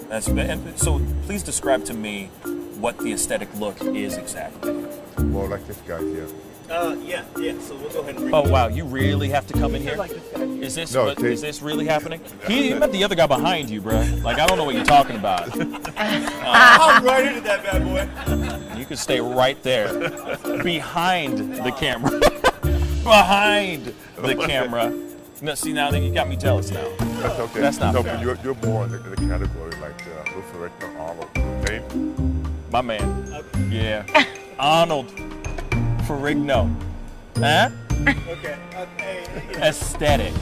So please describe to me what the aesthetic look is exactly. More like this guy here. Yeah. So we'll go ahead and bring Oh wow, you really have to come in here? like this guy. Is this No, is this really happening? He met the other guy behind you, bro. Like, I don't know what you're talking about. I'm right into that bad boy. You can stay right there, behind the camera, behind the camera. No, see, now you got me jealous now. That's okay. That's not no, fair. but you're more in the category like Wilfred Arnold. Okay? My man. Yeah. Arnold Ferrigno. Huh? Okay. Aesthetic.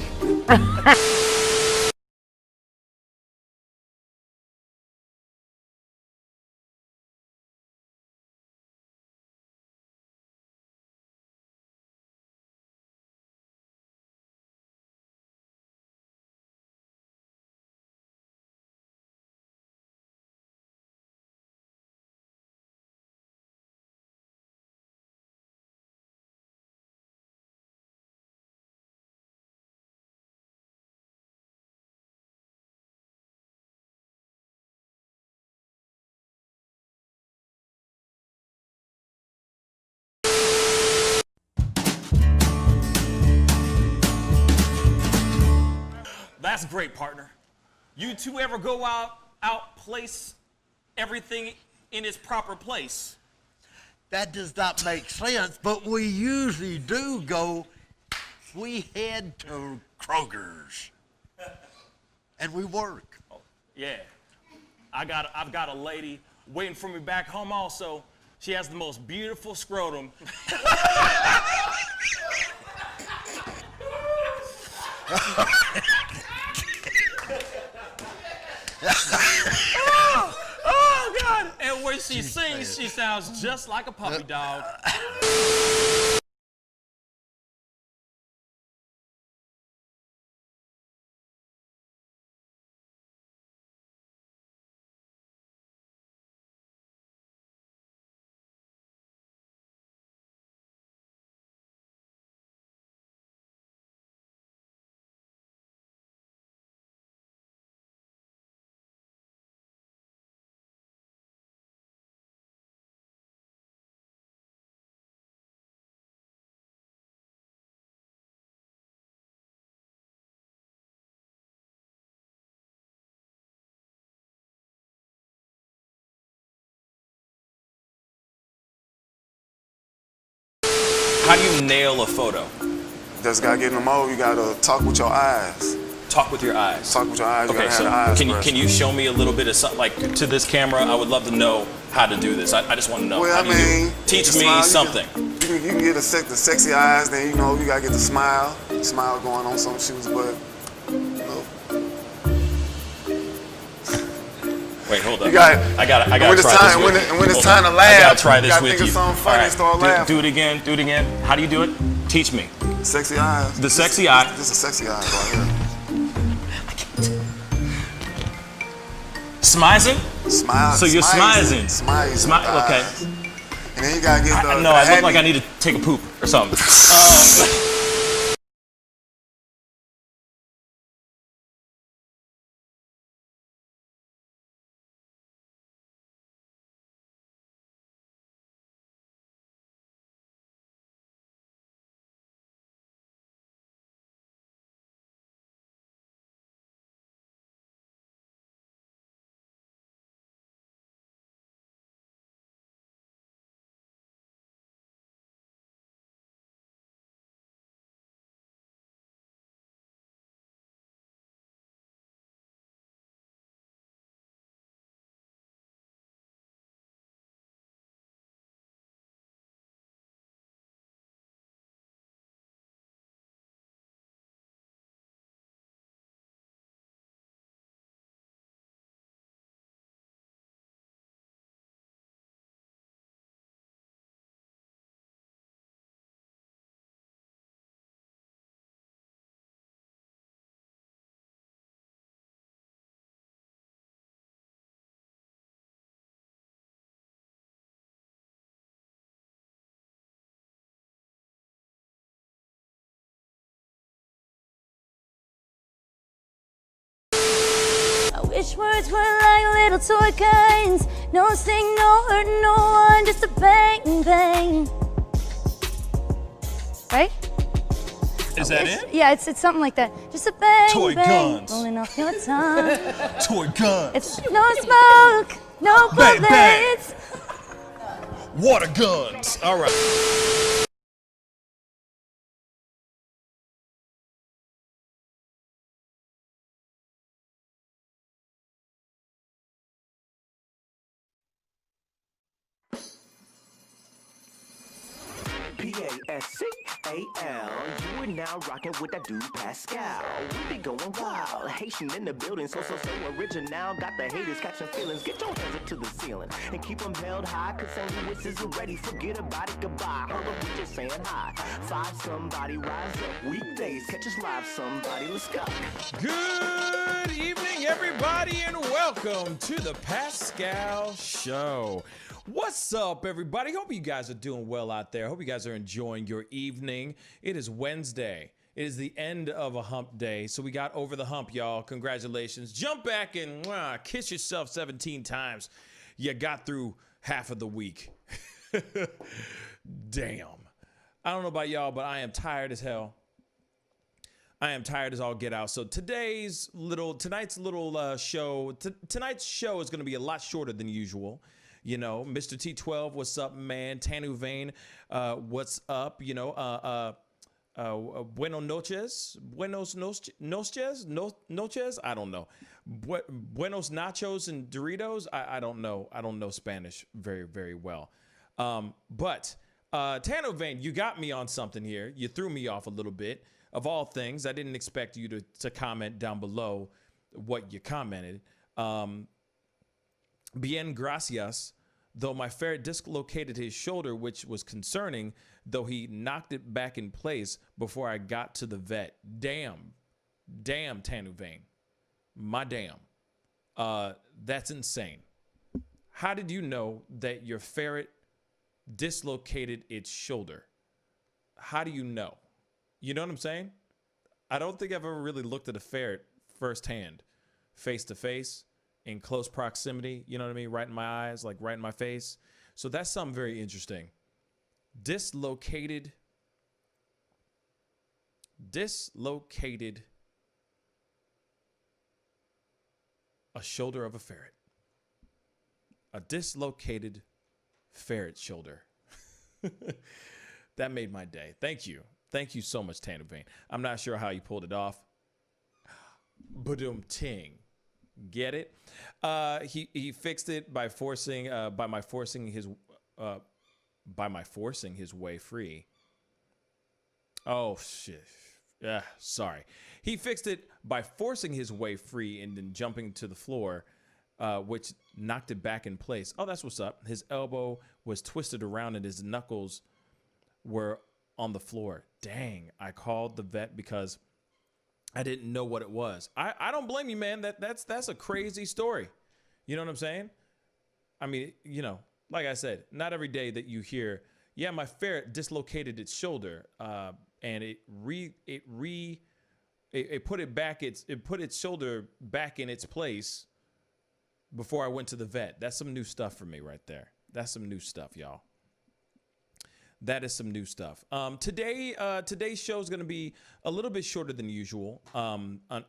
That's great, partner. You two ever go out place everything in its proper place? That does not make sense, but we usually do go. We head to Kroger's, and we work. Yeah. I've got a lady waiting for me back home also. She has the most beautiful scrotum. Oh, God. And when she sings, she sounds just like a puppy dog. How do you nail a photo? Just gotta get in the mode. You gotta talk with your eyes. Talk with your eyes. Talk with your eyes. You Okay, gotta so have the eyes can you show me a little bit of something, like to this camera? I would love to know how to do this. I just want to know. Well, how I do you do it? mean, Teach the me smile, something. You can get the sexy eyes. Then you know you gotta get the smile. Smile going on some shoes, but you know. Wait, hold up. You got. I gotta when try it's this time, with when, you. it, when it's Hold time on. to laugh, I gotta try you this gotta with think you. of something funny and start laughing. Do it again. Do it again. How do you do it? Teach me. Sexy eyes. The sexy eye. This is sexy eyes right here. Smizing? Smile. So you're smizing. Smile. Okay. And then you gotta get the. No, I look like I need to take a poop or something. Wish words were like little toy guns. No sting, no hurt, no one, just a bang, bang. Right? Is that it? Yeah, it's something like that. Just a bang, Toy bang, guns. rolling off your tongue. Toy guns. It's no smoke, no Bang, bang. bullets. Water guns. All right. Pascal, you are now rocking with that dude Pascal. We be going wild, Haitian in the building, so original. Got the haters catching feelings. Get your hands up to the ceiling and keep them held high. Cause St. Louis isn't ready. Forget about it, goodbye. Hold up, we just saying hi. Five somebody rise up. Weekdays, catch us live. Somebody, let's go. Good evening, everybody, and welcome to the Pascal Show. What's up, everybody? Hope you guys are doing well out there. Hope you guys are enjoying your evening. It is Wednesday. It is the end of a hump day, so we got over the hump, y'all. Congratulations. Jump back and kiss yourself 17 times. You got through half of the week. Damn. I don't know about y'all, but I am tired as hell. I am tired as all get out. So tonight's little show, tonight's show is going to be a lot shorter than usual. You know, Mr. T12, what's up, man? Tanu Vane, what's up? You know, buenos noches, noches. I don't know. Buenos nachos and Doritos. I don't know. I don't know Spanish very, very well. But Tanu Vane, you got me on something here. You threw me off a little bit. Of all things, I didn't expect you to comment down below what you commented. Bien gracias. Though my ferret dislocated his shoulder, which was concerning, though he knocked it back in place before I got to the vet. Damn, Tanu Vane. My damn. That's insane. How did you know that your ferret dislocated its shoulder? How do you know? You know what I'm saying? I don't think I've ever really looked at a ferret firsthand, face to face. In close proximity, you know what I mean? Right in my eyes, like right in my face. So that's something very interesting. Dislocated a shoulder of a ferret. A dislocated ferret shoulder. That made my day. Thank you. Thank you so much, Tanu Vane. I'm not sure how you pulled it off. Ba-dum-ting. Get it? He fixed it by my forcing his way free. Oh shit. Yeah, sorry. He fixed it by forcing his way free and then jumping to the floor, which knocked it back in place. Oh, that's what's up. His elbow was twisted around and his knuckles were on the floor. Dang, I called the vet because I didn't know what it was. I don't blame you, man. That's a crazy story. You know what I'm saying? I mean, you know, like I said, not every day that you hear, yeah, my ferret dislocated its shoulder, and it put its shoulder back in its place before I went to the vet. That's some new stuff for me right there. That's some new stuff, y'all. That is some new stuff. Today's show is going to be a little bit shorter than usual.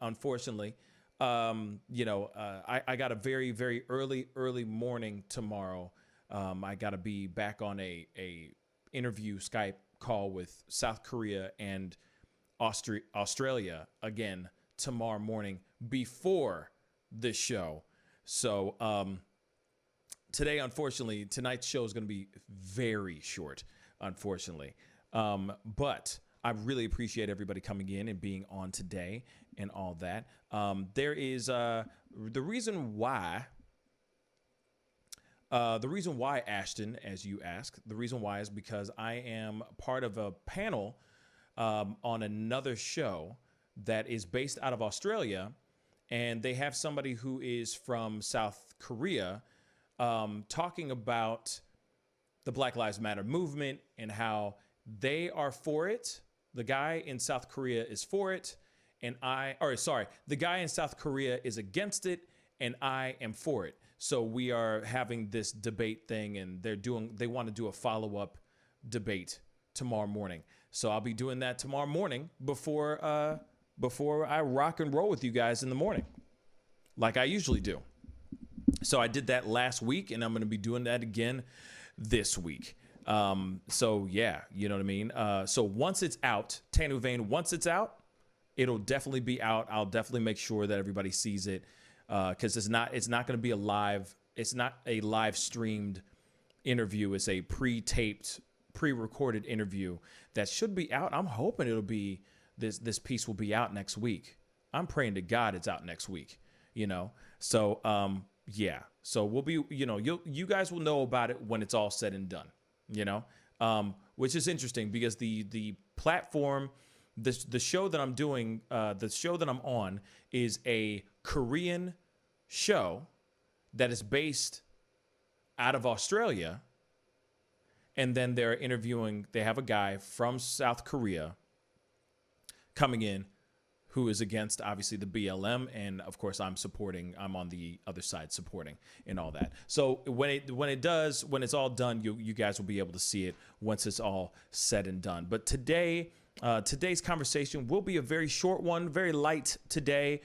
Unfortunately, you know, I got a very, very early morning tomorrow. I got to be back on a interview Skype call with South Korea and Australia again tomorrow morning before this show. So today, unfortunately, tonight's show is going to be very short. Unfortunately. But I really appreciate everybody coming in and being on today and all that. There is the reason why, Ashton, as you ask, the reason why is because I am part of a panel on another show that is based out of Australia, and they have somebody who is from South Korea talking about the Black Lives Matter movement and how they are for it. The guy in South Korea is for it, and the guy in South Korea is against it, and I am for it. So we are having this debate thing, and they want to do a follow-up debate tomorrow morning. So I'll be doing that tomorrow morning before I rock and roll with you guys in the morning, like I usually do. So I did that last week, and I'm going to be doing that again this week. So yeah, you know what I mean? So once it's out, Tanu Vane, once it's out, it'll definitely be out. I'll definitely make sure that everybody sees it. Cause it's not going to be it's not a live streamed interview. It's a pre-taped, pre-recorded interview that should be out. I'm hoping it'll be, this piece will be out next week. I'm praying to God it's out next week, you know? So, yeah. So we'll be, you know, you guys will know about it when it's all said and done, you know? Which is interesting because the platform, the show that I'm doing, the show that I'm on is a Korean show that is based out of Australia. And then they have a guy from South Korea coming in who is against, obviously, the BLM. And of course, I'm on the other side supporting and all that. So when it's all done, you guys will be able to see it once it's all said and done. But today's conversation will be a very short one, very light today,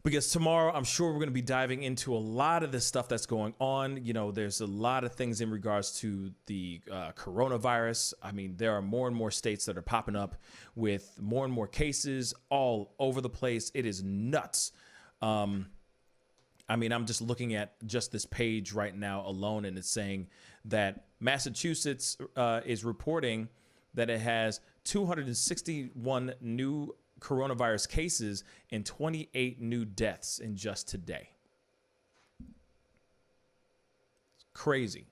because tomorrow I'm sure we're going to be diving into a lot of the stuff that's going on. You know, there's a lot of things in regards to the coronavirus. I mean, there are more and more states that are popping up with more and more cases all over the place. It is nuts. I mean, I'm just looking at just this page right now alone, and it's saying that Massachusetts is reporting that it has 261 new coronavirus cases and 28 new deaths in just today. It's crazy.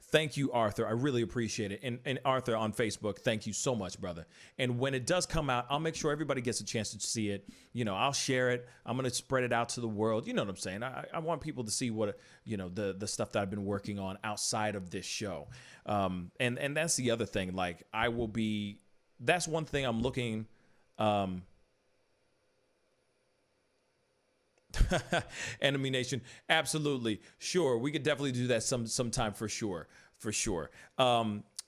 Thank you, Arthur. I really appreciate it. And Arthur on Facebook, thank you so much, brother. And when it does come out, I'll make sure everybody gets a chance to see it. You know, I'll share it. I'm going to spread it out to the world. You know what I'm saying? I want people to see what, you know, the stuff that I've been working on outside of this show. And that's the other thing. Like, that's one thing I'm looking, Enemy Nation, absolutely, sure, we could definitely do that sometime for sure.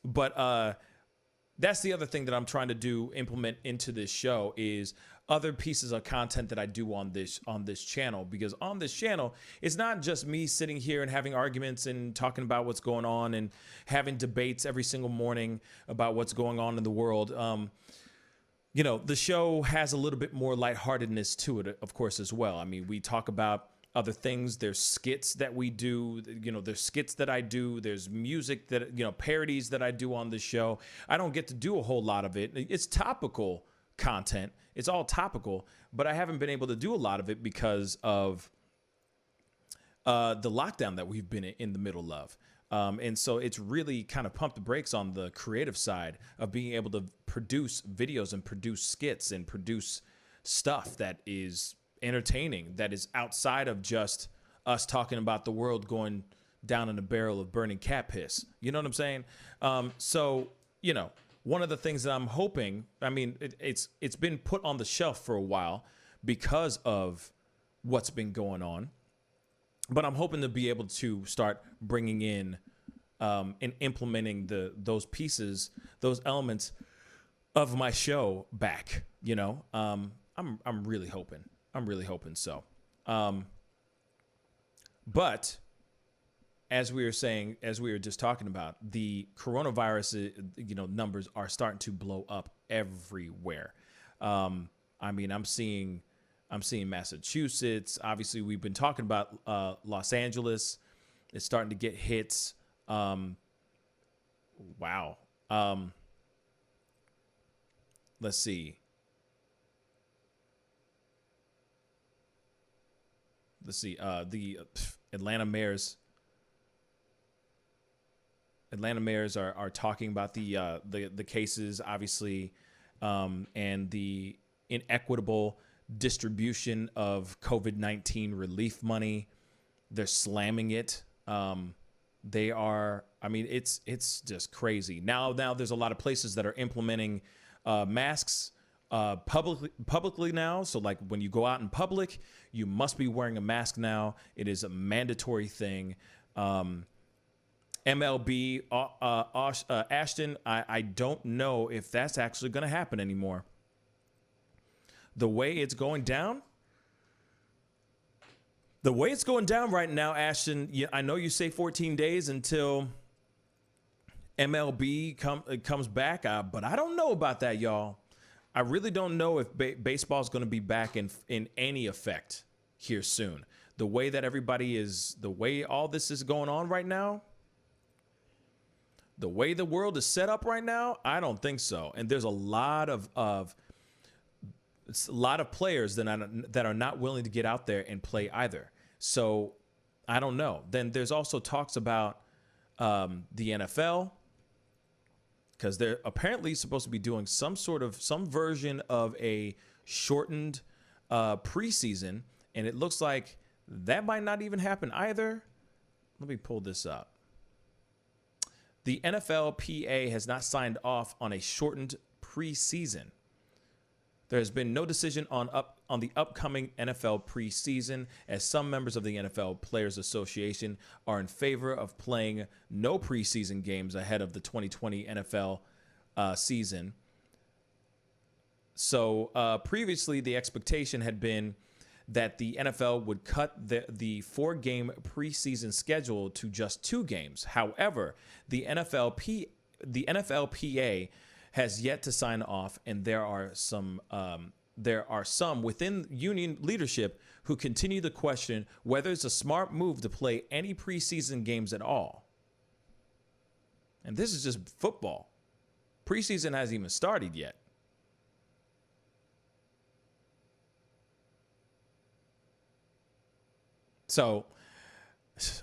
But that's the other thing that I'm trying to implement into this show is other pieces of content that I do on this channel, because on this channel, it's not just me sitting here and having arguments and talking about what's going on and having debates every single morning about what's going on in the world. You know, the show has a little bit more lightheartedness to it, of course, as well. I mean, we talk about other things. There's skits that we do. You know, there's skits that I do. There's music that, you know, parodies that I do on this show. I don't get to do a whole lot of it. It's topical content. It's all topical, but I haven't been able to do a lot of it because of the lockdown that we've been in the middle of. And so it's really kind of pumped the brakes on the creative side of being able to produce videos and produce skits and produce stuff that is entertaining, that is outside of just us talking about the world going down in a barrel of burning cat piss. You know what I'm saying? So, you know, one of the things that I'm hoping, I mean, it's been put on the shelf for a while because of what's been going on. But I'm hoping to be able to start bringing in and implementing those pieces, those elements of my show back. You know, I'm really hoping. I'm really hoping so. But as we were saying, as we were just talking about, the coronavirus, you know, numbers are starting to blow up everywhere. I mean, I'm seeing Massachusetts. Obviously, we've been talking about Los Angeles. It's starting to get hits. Wow. Let's see. The Atlanta mayors. Atlanta mayors are talking about the cases, obviously, and the inequitable distribution of COVID-19 relief money. They're slamming it. They are, I mean, it's just crazy. Now there's a lot of places that are implementing masks publicly now. So like when you go out in public, you must be wearing a mask now. It is a mandatory thing. MLB, Ashton, I don't know if that's actually going to happen anymore. The way it's going down right now, Ashton, I know you say 14 days until MLB comes back, but I don't know about that, y'all. I really don't know if baseball is going to be back in any effect here soon. The way that the way all this is going on right now, the way the world is set up right now, I don't think so. And there's a lot of players that are not willing to get out there and play either. So I don't know. Then there's also talks about the NFL, because they're apparently supposed to be doing some version of a shortened preseason, and it looks like that might not even happen either. Let me pull this up. The NFLPA has not signed off on a shortened preseason. There has been no decision on the upcoming NFL preseason, as some members of the NFL Players Association are in favor of playing no preseason games ahead of the 2020 NFL season. So previously, the expectation had been that the NFL would cut the 4-game preseason schedule to just 2 games. However, the NFLPA has yet to sign off, and there are some within union leadership who continue to question whether it's a smart move to play any preseason games at all. And this is just football. Preseason hasn't even started yet. So,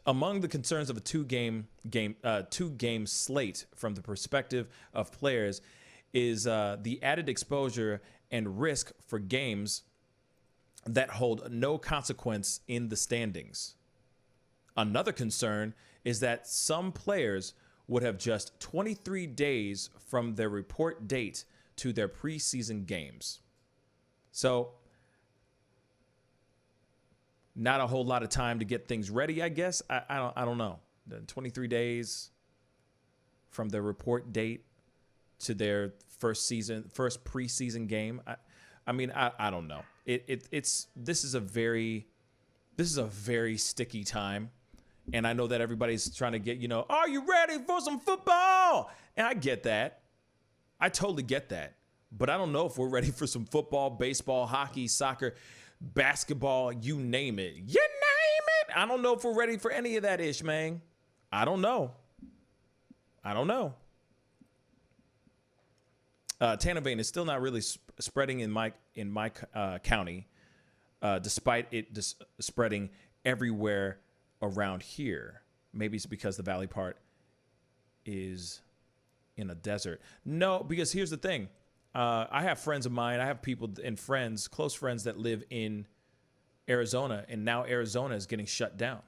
among the concerns of a two-game slate from the perspective of players is the added exposure and risk for games that hold no consequence in the standings. Another concern is that some players would have just 23 days from their report date to their preseason games. So, not a whole lot of time to get things ready, I guess. I don't know. 23 days from their report date to their first preseason game. I mean, I don't know. This is a very sticky time, and I know that everybody's trying to get, are you ready for some football? And I get that. I totally get that. But I don't know if we're ready for some football, baseball, hockey, soccer, basketball, you name it. You name it. I don't know if we're ready for any of that ish, man. I don't know. Tanavane is still not really spreading in my county, despite it spreading everywhere around here. Maybe it's because the valley part is in a desert. No, because here's the thing. I have friends of mine. I have people and friends, close friends, that live in Arizona, and now Arizona is getting shut down.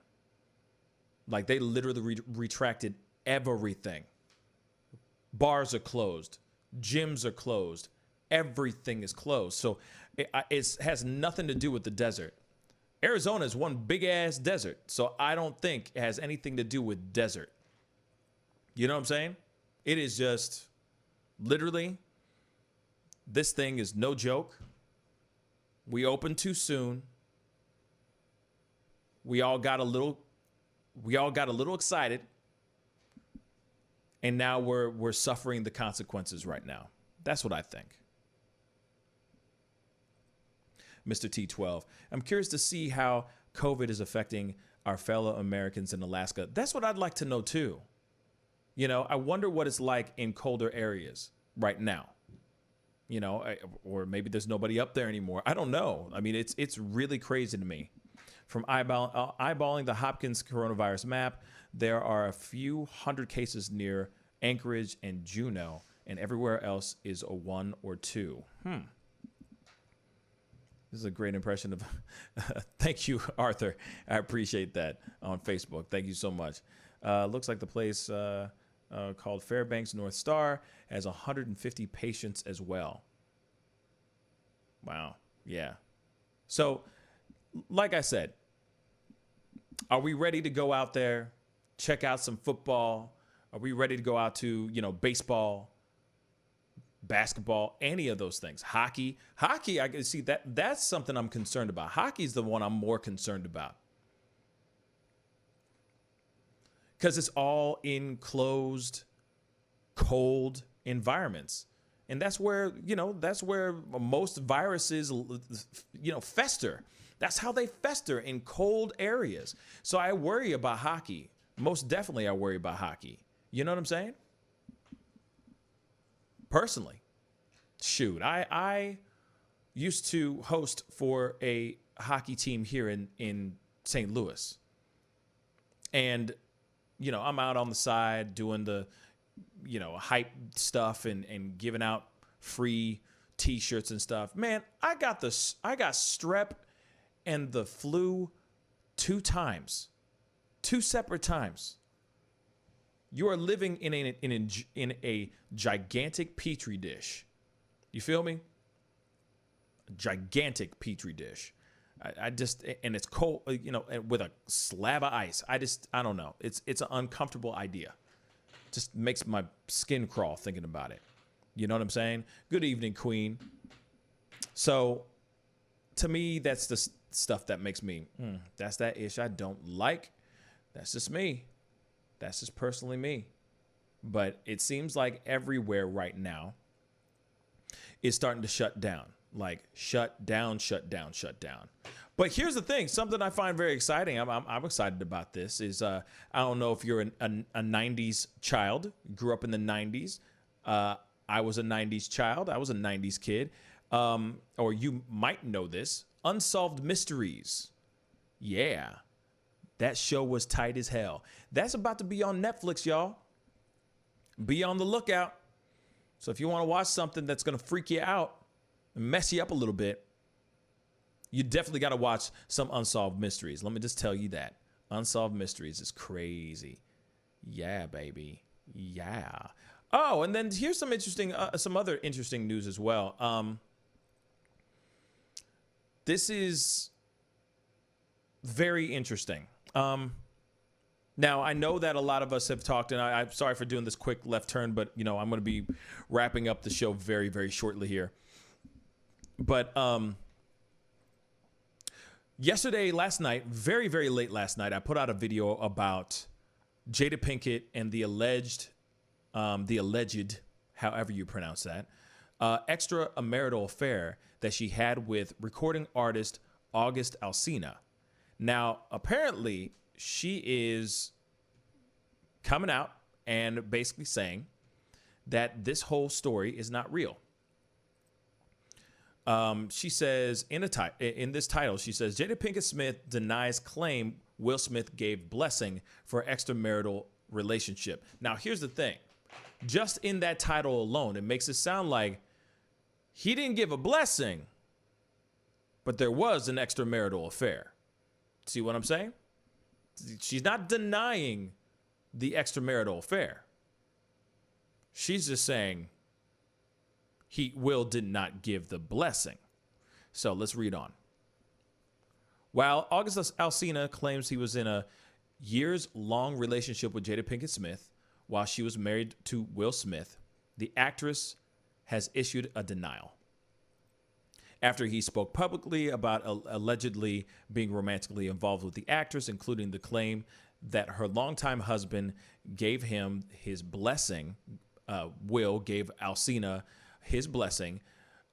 Like, they literally retracted everything. Bars are closed. Gyms are closed. Everything is closed. So it has nothing to do with the desert. Arizona is one big-ass desert, so I don't think it has anything to do with desert. You know what I'm saying? It is just literally... This thing is no joke. We opened too soon. We all got a little excited. And now we're suffering the consequences right now. That's what I think. Mr. T12, I'm curious to see how COVID is affecting our fellow Americans in Alaska. That's what I'd like to know too. I wonder what it's like in colder areas right now. Or maybe there's nobody up there anymore. I don't know. I mean, it's really crazy to me. From eyeballing the Hopkins coronavirus map, there are a few hundred cases near Anchorage and Juneau, and everywhere else is a 1 or 2. This is a great impression of... Thank you, Arthur. I appreciate that on Facebook. Thank you so much. Looks like the place... called Fairbanks North Star has 150 patients as well. Wow. Yeah. So, like I said, are we ready to go out there, check out some football? Are we ready to go out to, baseball, basketball, any of those things? Hockey, I can see that's something I'm concerned about. Hockey's the one I'm more concerned about. Because it's all enclosed, cold environments. And that's where most viruses, fester. That's how they fester, in cold areas. So I worry about hockey. Most definitely I worry about hockey. You know what I'm saying? Personally. Shoot, I used to host for a hockey team here in St. Louis. And, I'm out on the side doing the, hype stuff and giving out free T-shirts and stuff. Man, I got strep and the flu 2 times, 2 separate times. You are living in a gigantic petri dish. You feel me? A gigantic petri dish. I just, and it's cold, with a slab of ice. I don't know. It's an uncomfortable idea. Just makes my skin crawl thinking about it. You know what I'm saying? Good evening, Queen. So, to me, that's the stuff that makes me, that's that ish I don't like. That's just me. That's just personally me. But it seems like everywhere right now is starting to shut down. Like, shut down. But here's the thing. Something I find very exciting. I'm excited about this. Is I don't know if you're a 90s child. Grew up in the 90s. I was a 90s child. I was a 90s kid. Or you might know this. Unsolved Mysteries. Yeah. That show was tight as hell. That's about to be on Netflix, y'all. Be on the lookout. So if you want to watch something that's going to freak you out and mess you up a little bit, you definitely got to watch some Unsolved Mysteries. Let me just tell you that. Unsolved Mysteries is crazy. Yeah, baby. Yeah. Oh, and then here's some other interesting news as well. This is very interesting. Now, I know that a lot of us have talked, and I'm sorry for doing this quick left turn, but, I'm going to be wrapping up the show very, very shortly here. But last night, very, very late last night, I put out a video about Jada Pinkett and the alleged, however you pronounce that, extramarital affair that she had with recording artist August Alsina. Now, apparently, she is coming out and basically saying that this whole story is not real. She says in this title, she says, Jada Pinkett Smith denies claim Will Smith gave blessing for extramarital relationship. Now, here's the thing. Just in that title alone, it makes it sound like he didn't give a blessing, but there was an extramarital affair. See what I'm saying? She's not denying the extramarital affair. She's just saying Will did not give the blessing. So let's read on. While August Alsina claims he was in a years-long relationship with Jada Pinkett Smith while she was married to Will Smith, the actress has issued a denial. After he spoke publicly about allegedly being romantically involved with the actress, including the claim that her longtime husband gave him his blessing, Will gave Alsina his blessing,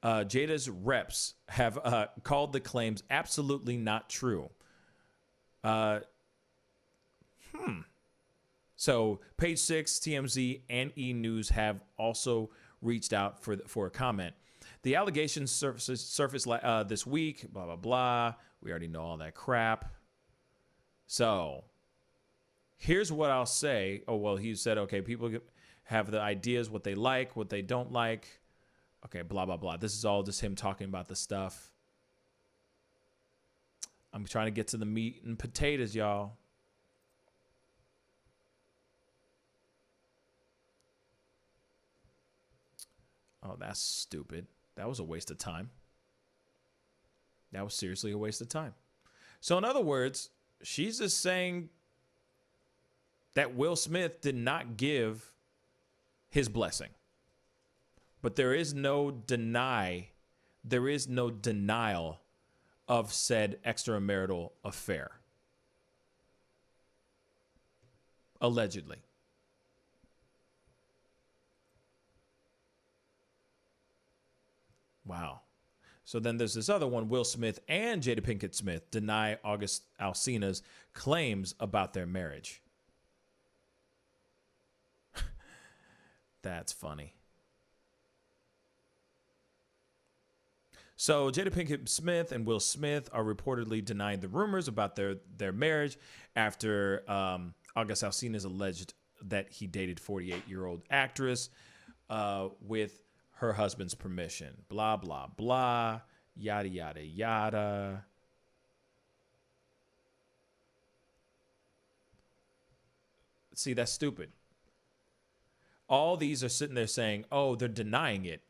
Jada's reps have called the claims absolutely not true. So Page 6, TMZ, and E! News have also reached out for a comment. The allegations surfaced this week, blah, blah, blah. We already know all that crap. So here's what I'll say. Oh, well, he said, okay, people have the ideas, what they like, what they don't like. Okay, blah, blah, blah. This is all just him talking about the stuff. I'm trying to get to the meat and potatoes, y'all. Oh, that's stupid. That was a waste of time. That was seriously a waste of time. So in other words, she's just saying that Will Smith did not give his blessing. But there is no denial of said extramarital affair. Allegedly. Wow. So then there's this other one. Will Smith and Jada Pinkett Smith deny August Alsina's claims about their marriage. That's funny. So Jada Pinkett Smith and Will Smith are reportedly denying the rumors about their marriage after August Alsina's alleged that he dated 48-year-old actress with her husband's permission. Blah, blah, blah. Yada, yada, yada. See, that's stupid. All these are sitting there saying, oh, they're denying it,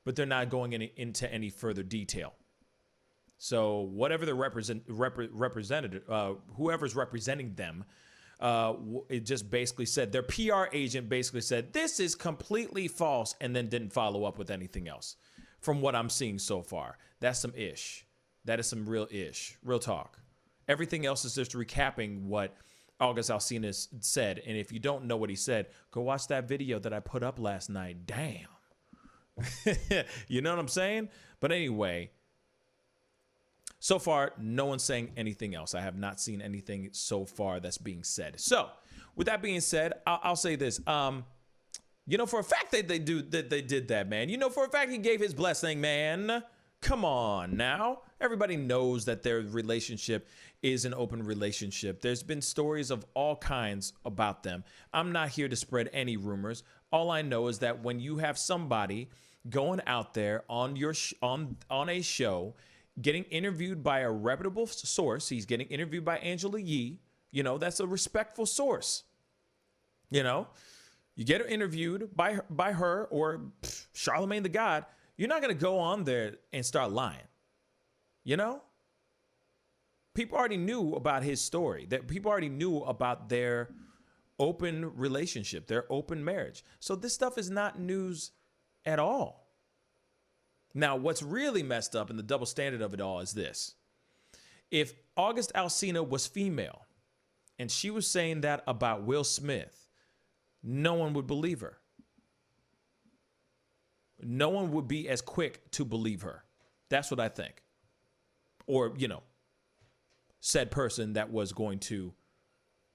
but they're not going into any further detail. So whatever the representative, whoever's representing them, it just basically said, their PR agent basically said, this is completely false, and then didn't follow up with anything else. From what I'm seeing so far, that's some ish. That is some real ish, real talk. Everything else is just recapping what August Alsina said. And if you don't know what he said, go watch that video that I put up last night. Damn. You know what I'm saying? But anyway, so far, no one's saying anything else. I have not seen anything so far that's being said. So, with that being said, I'll say this. You know for a fact that they did that, man. You know for a fact he gave his blessing, man. Come on now. Everybody knows that their relationship is an open relationship. There's been stories of all kinds about them. I'm not here to spread any rumors. All I know is that when you have somebody going out there on your on a show, getting interviewed by a reputable source, he's getting interviewed by Angela Yee. You know, that's a respectful source. You know, you get interviewed by her or Charlemagne the God. You're not going to go on there and start lying. You know, people already knew about his story. That people already knew about their open relationship, their open marriage. So this stuff is not news at all. Now, what's really messed up and the double standard of it all is this. If August Alsina was female and she was saying that about Will Smith, no one would believe her. No one would be as quick to believe her. That's what I think. Or, you know, said person that was going to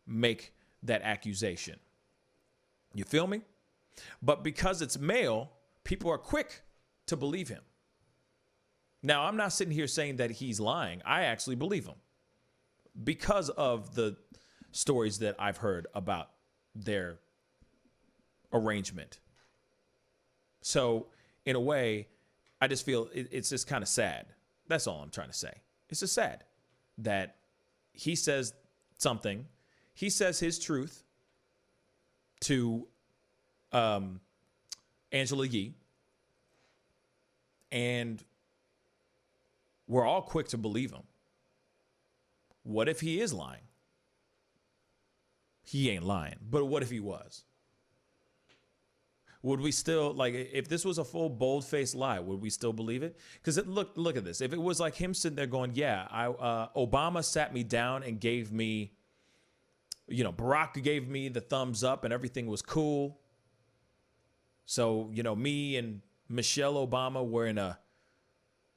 make that accusation. You feel me? But because it's male, people are quick to believe him. Now, I'm not sitting here saying that he's lying. I actually believe him because of the stories that I've heard about their arrangement. So, in a way, I just feel it's just kind of sad. That's all I'm trying to say. It's just sad that he says something. He says his truth to Angela Yee. And we're all quick to believe him. What if he is lying? He ain't lying. But what if he was? Would we still, like, if this was a full bold-faced lie, would we still believe it? Because look at this. If it was like him sitting there going, yeah, Obama sat me down and gave me, you know, Barack gave me the thumbs up and everything was cool. So, you know, me and Michelle Obama were in a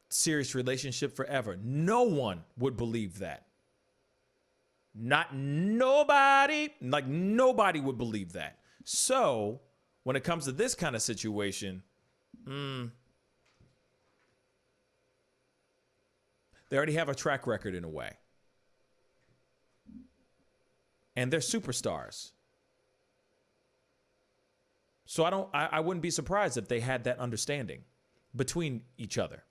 serious relationship forever. No one would believe that. Not nobody. Like, nobody would believe that. So, when it comes to this kind of situation, they already have a track record in a way. And they're superstars. So I wouldn't be surprised if they had that understanding between each other.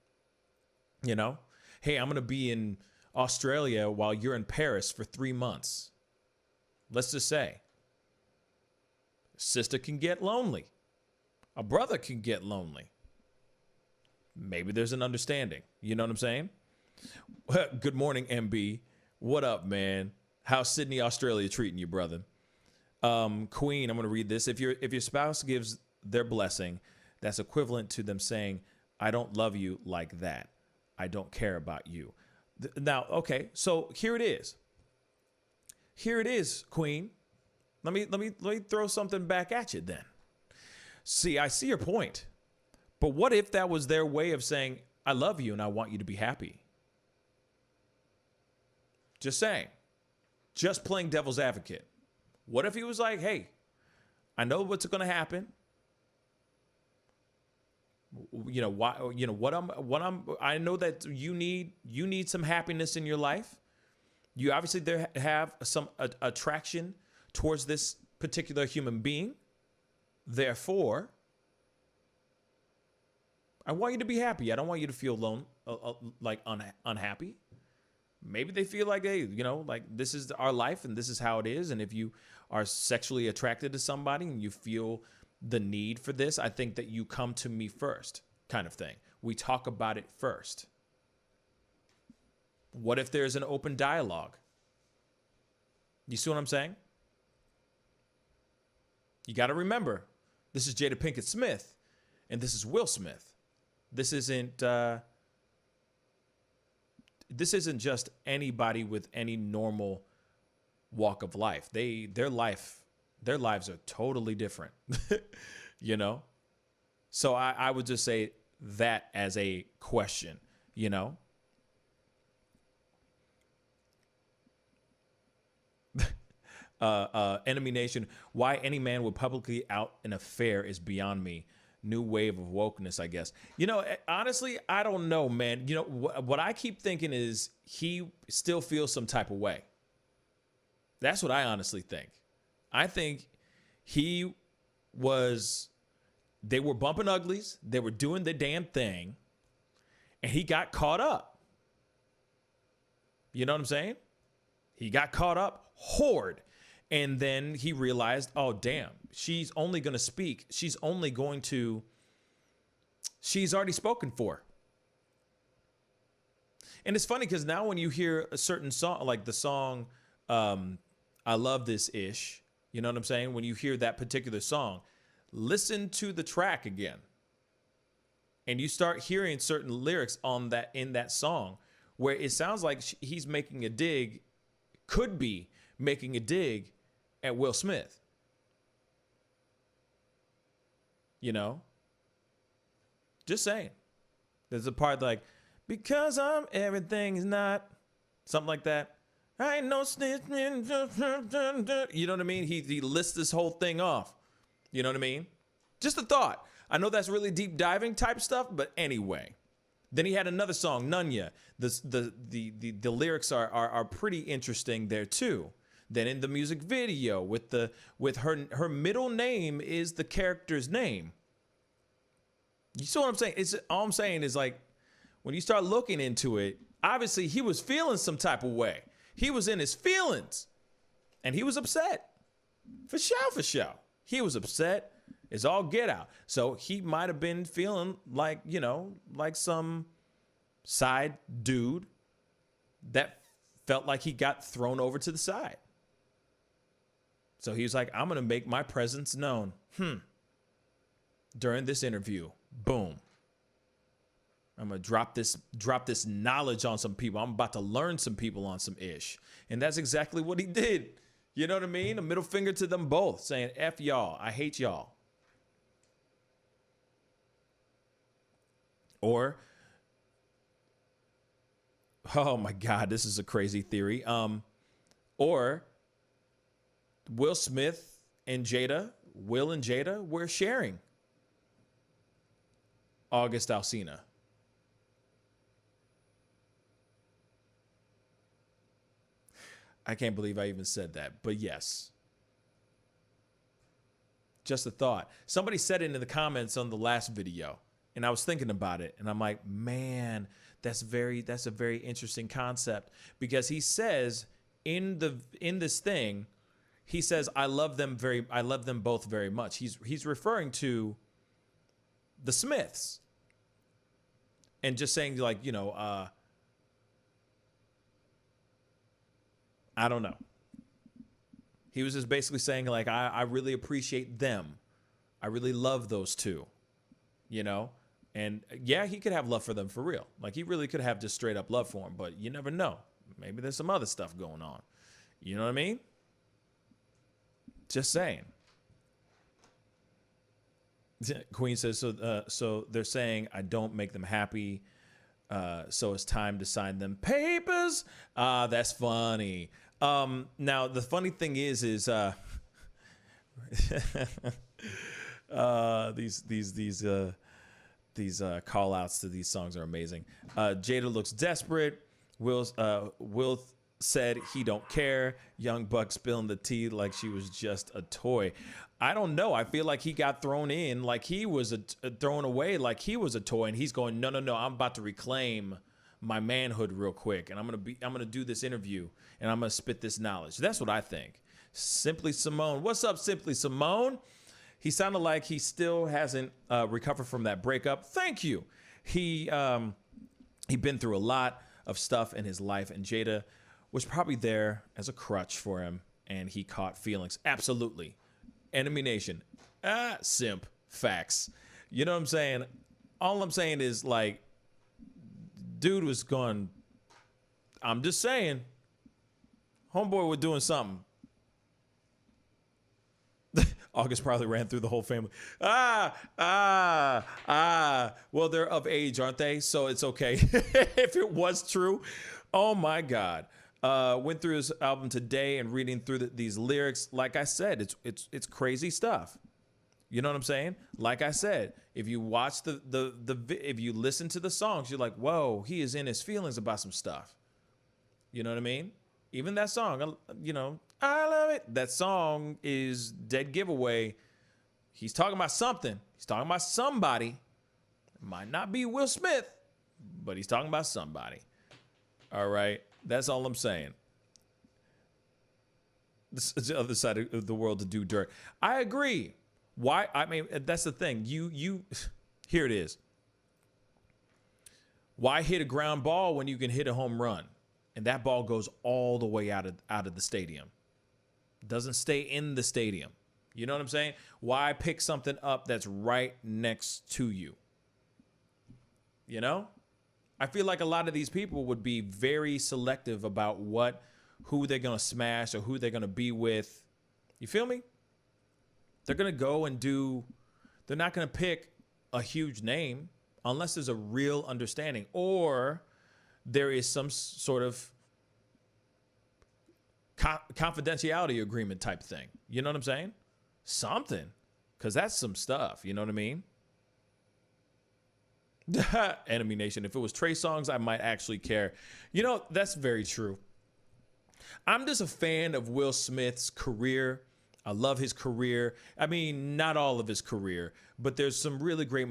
You know, hey, I'm going to be in Australia while you're in Paris for 3 months. Let's just say. Sister can get lonely. A brother can get lonely. Maybe there's an understanding. You know what I'm saying? Good morning, MB. What up, man? How's Sydney, Australia treating you, brother? Queen, I'm going to read this. If your spouse gives their blessing, that's equivalent to them saying, I don't love you like that. I don't care about you. Now, okay, so here it is. Here it is, Queen. Let me throw something back at you then. See, I see your point. But what if that was their way of saying, I love you and I want you to be happy? Just saying. Just playing devil's advocate. What if he was like, hey, I know what's going to happen. You know why? You know I know that you need some happiness in your life. You obviously have some attraction towards this particular human being. Therefore, I want you to be happy. I don't want you to feel alone, unhappy. Maybe they feel like, hey, like this is our life and this is how it is. And if you are sexually attracted to somebody and you feel the need for this, I think that you come to me first, kind of thing. We talk about it first. What if there's an open dialogue? You see what I'm saying? You got to remember, this is Jada Pinkett Smith, and this is Will Smith. This isn't just anybody with any normal walk of life. Their lives are totally different, So I would just say that as a question, Enemy Nation, why any man would publicly out an affair is beyond me. New wave of wokeness, I guess. Honestly, I don't know, man. What I keep thinking is he still feels some type of way. That's what I honestly think. I think they were bumping uglies. They were doing the damn thing. And he got caught up. You know what I'm saying? He got caught up hard. And then he realized, oh, damn, she's only going to speak. She's already spoken for. And it's funny because now when you hear a certain song, like the song, I Love This Ish, you know what I'm saying? When you hear that particular song, listen to the track again. And you start hearing certain lyrics in that song where it sounds like he's making a dig, could be making a dig at Will Smith. Just saying. There's a part like, because I'm everything is not, something like that. I ain't no snitch. You know what I mean? He lists this whole thing off. You know what I mean? Just a thought. I know that's really deep diving type stuff, but anyway. Then he had another song, Nunya. The lyrics are pretty interesting there too. Then in the music video with her middle name is the character's name. You see what I'm saying? All I'm saying is, like, when you start looking into it, obviously he was feeling some type of way. He was in his feelings and he was upset. For sure. He was upset. It's all get out. So he might have been feeling like, like some side dude that felt like he got thrown over to the side. So he was like, I'm going to make my presence known. During this interview, boom. I'm going to drop this knowledge on some people. I'm about to learn some people on some ish. And that's exactly what he did. You know what I mean? A middle finger to them both, saying, F y'all, I hate y'all. Or, oh my God, this is a crazy theory. Or Will Smith and Jada, Will and Jada were sharing August Alsina. I can't believe I even said that, but yes. Just a thought. Somebody said it in the comments on the last video, and I was thinking about it, and I'm like, man, that's a very interesting concept, because he says in this thing, he says, I love them both very much. He's referring to the Smiths, and just saying, like, I don't know. He was just basically saying, like, I really appreciate them. I really love those two, you know? And yeah, he could have love for them for real. Like, he really could have just straight up love for them, but you never know. Maybe there's some other stuff going on. You know what I mean? Just saying. Queen says, so they're saying I don't make them happy, so it's time to sign them papers. That's funny. Now the funny thing is these call outs to these songs are amazing. Jada looks desperate. Will said he don't care. Young Buck spilling the tea like she was just a toy. I don't know. I feel like he got thrown in like he was thrown away like he was a toy, and he's going, no. I'm about to reclaim my manhood real quick, and I'm gonna do this interview, and I'm gonna spit this knowledge. That's what I think. Simply Simone, what's up, Simply Simone? He sounded like he still hasn't recovered from that breakup. Thank you. He been through a lot of stuff in his life, and Jada was probably there as a crutch for him, and he caught feelings. Absolutely. Enemy Nation. Simp. Facts. You know what I'm saying? All I'm saying is, like, dude was going, I'm just saying, homeboy was doing something. August probably ran through the whole family. Well, they're of age, aren't they? So it's okay. If it was true. Oh my God. Went through his album today and reading through these lyrics. Like I said, it's crazy stuff. You know what I'm saying? Like I said, if you watch if you listen to the songs, you're like, whoa, he is in his feelings about some stuff. You know what I mean? Even that song, you know, I love it. That song is dead giveaway. He's talking about something. He's talking about somebody. It might not be Will Smith, but he's talking about somebody. All right. That's all I'm saying. This is the other side of the world to do dirt. I agree. Why? I mean, that's the thing. You here it is. Why hit a ground ball when you can hit a home run? And that ball goes all the way out of the stadium. Doesn't stay in the stadium. You know what I'm saying? Why pick something up that's right next to you? You know? I feel like a lot of these people would be very selective about who they're going to smash or who they're going to be with. You feel me? They're going to go and they're not going to pick a huge name unless there's a real understanding or there is some sort of confidentiality agreement type thing. You know what I'm saying? Something. Because that's some stuff. You know what I mean? Enemy Nation. If it was Trey songs, I might actually care. You know, that's very true. I'm just a fan of Will Smith's career. I love his career. I mean, not all of his career, but there's some really great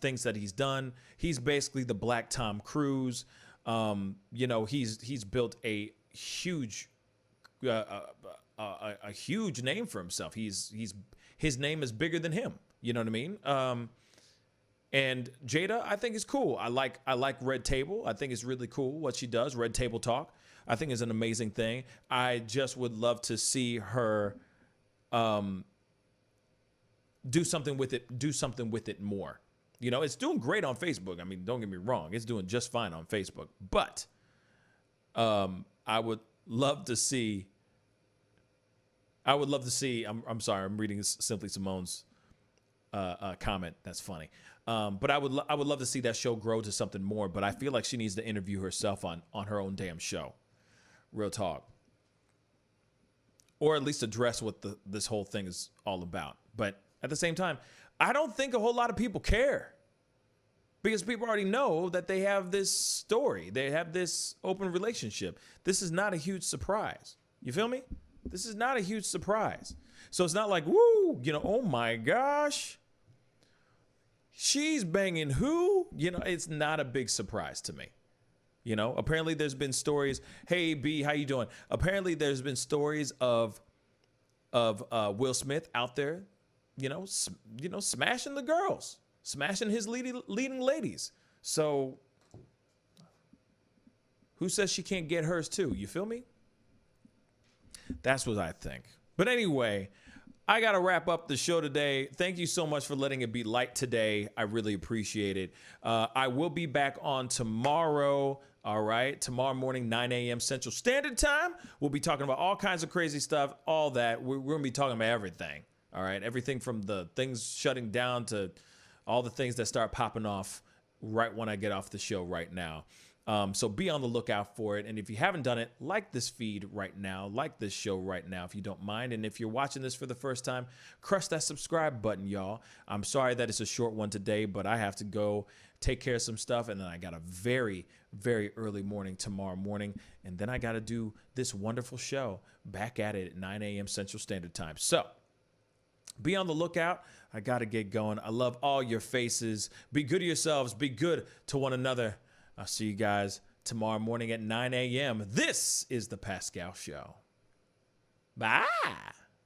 things that he's done. He's basically the Black Tom Cruise. You know, he's built a huge huge name for himself. His name is bigger than him. You know what I mean? And Jada, I think is cool. I like Red Table. I think it's really cool what she does. Red Table Talk, I think is an amazing thing. I just would love to see her do something with it more. You know, it's doing great on Facebook. I mean, don't get me wrong, it's doing just fine on Facebook. But I would love to see. I'm sorry, I'm reading Simply Simone's comment. That's funny. But I would love to see that show grow to something more. But I feel like she needs to interview herself on her own damn show. Real talk. Or at least address what this whole thing is all about. But at the same time, I don't think a whole lot of people care. Because people already know that they have this story. They have this open relationship. This is not a huge surprise. You feel me? This is not a huge surprise. So it's not like, woo, you know, oh my gosh. She's banging who? You know, it's not a big surprise to me. You know, apparently there's been stories. Hey, B, how you doing? Apparently there's been stories of Will Smith out there, you know, smashing the girls, smashing his leading ladies. So who says she can't get hers too? You feel me? That's what I think. But anyway, I got to wrap up the show today. Thank you so much for letting it be light today. I really appreciate it. I will be back on tomorrow. All right. Tomorrow morning, 9 a.m. Central Standard Time. We'll be talking about all kinds of crazy stuff, all that. We're going to be talking about everything. All right. Everything from the things shutting down to all the things that start popping off right when I get off the show right now. So be on the lookout for it. And if you haven't done it, like this feed right now, like this show right now, if you don't mind. And if you're watching this for the first time, crush that subscribe button, y'all. I'm sorry that it's a short one today, but I have to go take care of some stuff. And then I got a very, very early morning tomorrow morning. And then I got to do this wonderful show back at it at 9 a.m. Central Standard Time. So be on the lookout. I got to get going. I love all your faces. Be good to yourselves. Be good to one another. I'll see you guys tomorrow morning at 9 a.m. This is The Pascal Show. Bye.